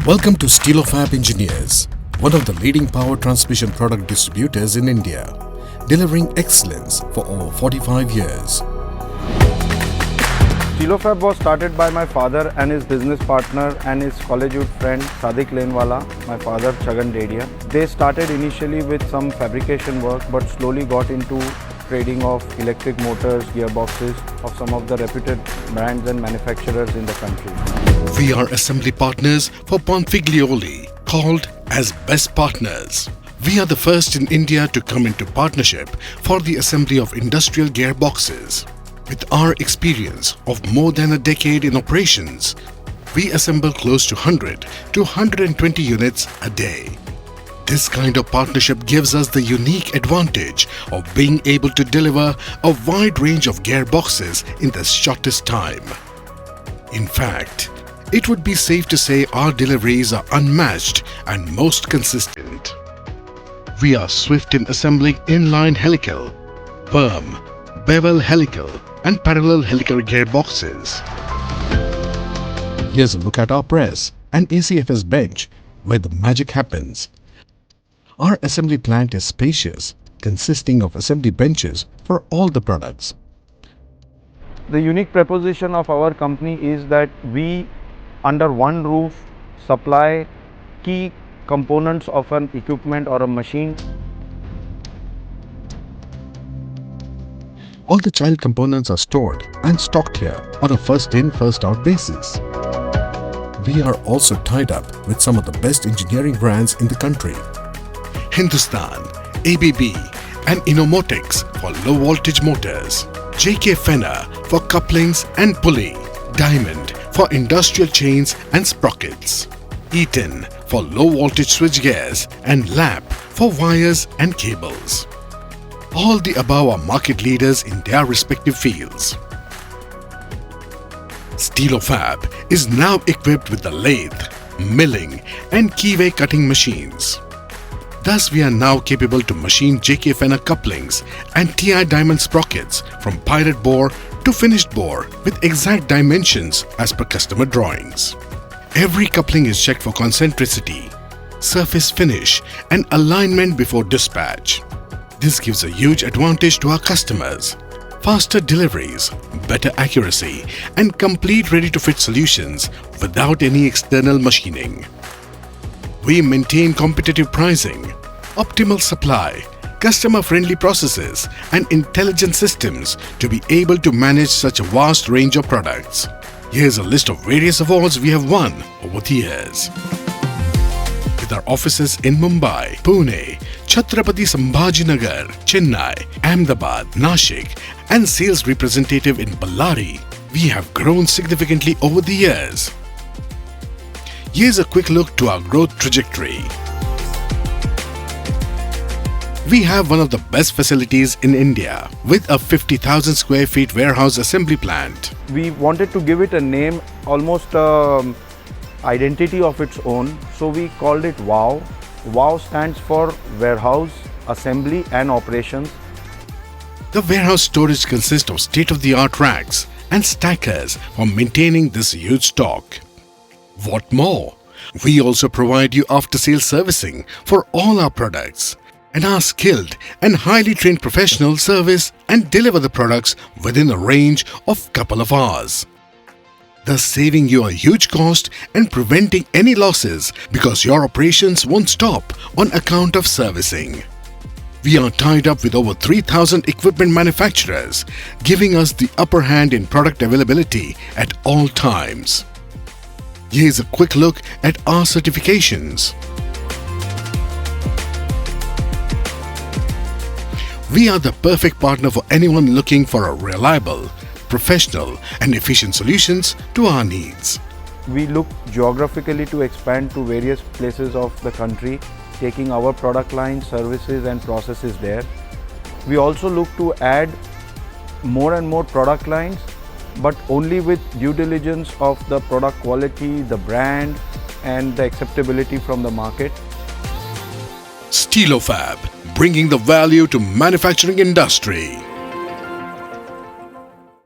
Welcome to Fab Engineers, one of the leading power transmission product distributors in India, delivering excellence for over 45 years. Fab was started by my father and his business partner and his collegehood friend Sadiq Lenwala, my father Chagan Dedia. They started initially with some fabrication work but slowly got into trading of electric motors, gearboxes of some of the reputed brands and manufacturers in the country. We are assembly partners for Ponfiglioli, called as Best Partners. We are the first in India to come into partnership for the assembly of industrial gearboxes. With our experience of more than a decade in operations, we assemble close to 100 to 120 units a day. This kind of partnership gives us the unique advantage of being able to deliver a wide range of gearboxes in the shortest time. In fact, it would be safe to say our deliveries are unmatched and most consistent. We are swift in assembling inline helical, berm, bevel helical and parallel helical gearboxes. Here's a look at our press and ACFS bench where the magic happens. Our assembly plant is spacious, consisting of assembly benches for all the products. The unique proposition of our company is that we, under one roof, supply key components of an equipment or a machine. All the child components are stored and stocked here on a first-in, first-out basis. We are also tied up with some of the best engineering brands in the country. Hindustan, ABB and Innomotics for low-voltage motors, JK Fenner for couplings and pulley, Diamond for industrial chains and sprockets, Eaton for low-voltage switchgears and LAP for wires and cables. All the above are market leaders in their respective fields. Fab is now equipped with the lathe, milling and Hvac cutting machines. Thus, we are now capable to machine JK Fenner couplings and TI diamond sprockets from pilot bore to finished bore with exact dimensions as per customer drawings. Every coupling is checked for concentricity, surface finish and alignment before dispatch. This gives a huge advantage to our customers. Faster deliveries, better accuracy and complete ready-to-fit solutions without any external machining. We maintain competitive pricing, optimal supply, customer-friendly processes and intelligent systems to be able to manage such a vast range of products. Here's a list of various awards we have won over the years. With our offices in Mumbai, Pune, Chhatrapati Sambhajinagar, Chennai, Ahmedabad, Nashik and sales representative in Ballari, we have grown significantly over the years. Here's a quick look to our growth trajectory. We have one of the best facilities in India with a 50,000 square feet warehouse assembly plant. We wanted to give it a name, almost identity of its own, so we called it WOW. WOW stands for Warehouse, Assembly and Operations. The warehouse storage consists of state-of-the-art racks and stackers for maintaining this huge stock. What more? We also provide you after-sales servicing for all our products and our skilled and highly trained professionals service and deliver the products within a range of couple of hours, thus saving you a huge cost and preventing any losses because your operations won't stop on account of servicing. We are tied up with over 3,000 equipment manufacturers, giving us the upper hand in product availability at all times. Here's a quick look at our certifications. We are the perfect partner for anyone looking for a reliable, professional and efficient solutions to our needs. We look geographically to expand to various places of the country, taking our product line, services and processes there. We also look to add more and more product lines, but only with due diligence of the product quality, the brand and the acceptability from the market. Fab, bringing the value to manufacturing industry.